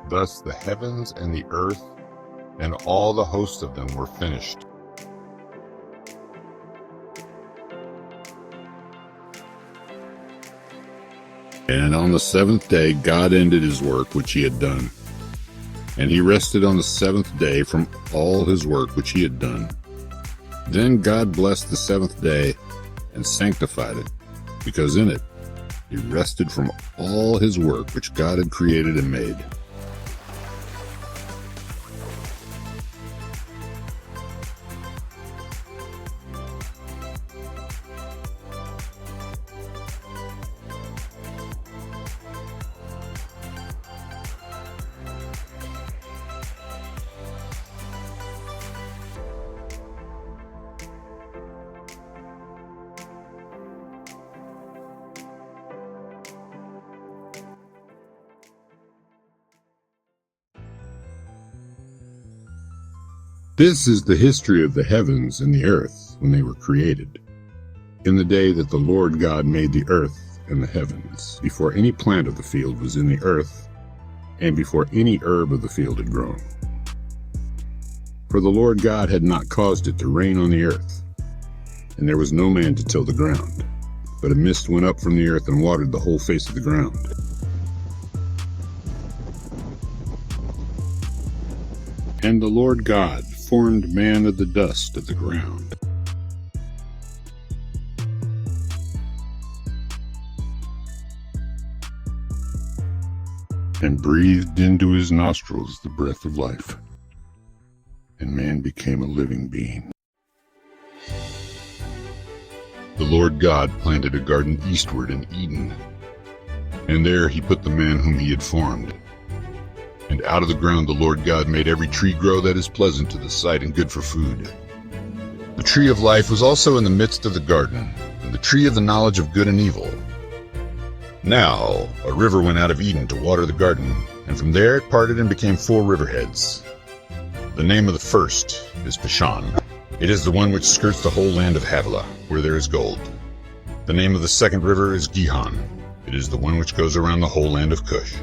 Thus the heavens and the earth and all the hosts of them were finished. And on the seventh day God ended his work which he had done. And he rested on the seventh day from all his work which he had done. Then God blessed the seventh day and sanctified it, because in it he rested from all his work which God had created and made. This is the history of the heavens and the earth when they were created, in the day that the Lord God made the earth and the heavens, before any plant of the field was in the earth, and before any herb of the field had grown. For the Lord God had not caused it to rain on the earth, and there was no man to till the ground, but a mist went up from the earth and watered the whole face of the ground. And the Lord God formed man of the dust of the ground, and breathed into his nostrils the breath of life, and man became a living being. The Lord God planted a garden eastward in Eden, and there he put the man whom he had formed. And out of the ground the Lord God made every tree grow that is pleasant to the sight and good for food. The tree of life was also in the midst of the garden, and the tree of the knowledge of good and evil. Now a river went out of Eden to water the garden, and from there it parted and became 4 riverheads. The name of the first is Pishon. It is the one which skirts the whole land of Havilah, where there is gold. The name of the second river is Gihon. It is the one which goes around the whole land of Cush.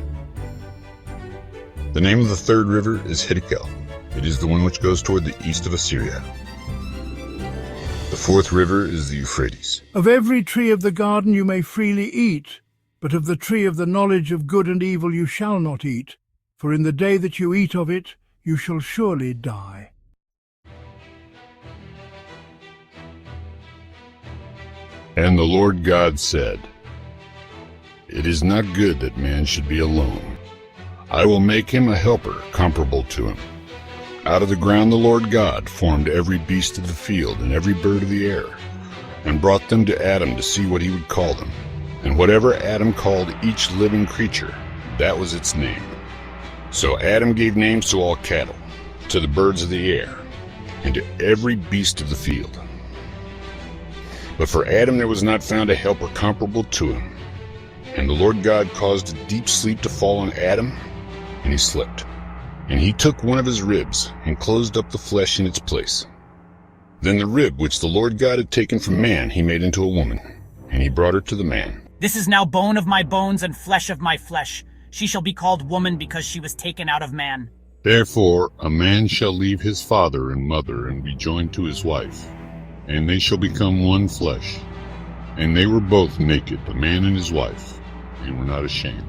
The name of the third river is Hiddekel. It is the one which goes toward the east of Assyria. The fourth river is the Euphrates. Of every tree of the garden you may freely eat, but of the tree of the knowledge of good and evil you shall not eat, for in the day that you eat of it you shall surely die. And the Lord God said, "It is not good that man should be alone. I will make him a helper comparable to him." Out of the ground the Lord God formed every beast of the field and every bird of the air, and brought them to Adam to see what he would call them. And whatever Adam called each living creature, that was its name. So Adam gave names to all cattle, to the birds of the air, and to every beast of the field. But for Adam there was not found a helper comparable to him. And the Lord God caused a deep sleep to fall on Adam, and he slept. And he took one of his ribs, and closed up the flesh in its place. Then the rib which the Lord God had taken from man he made into a woman, and he brought her to the man. This is now bone of my bones and flesh of my flesh. She shall be called woman because she was taken out of man. Therefore a man shall leave his father and mother and be joined to his wife, and they shall become one flesh. And they were both naked, the man and his wife, and were not ashamed.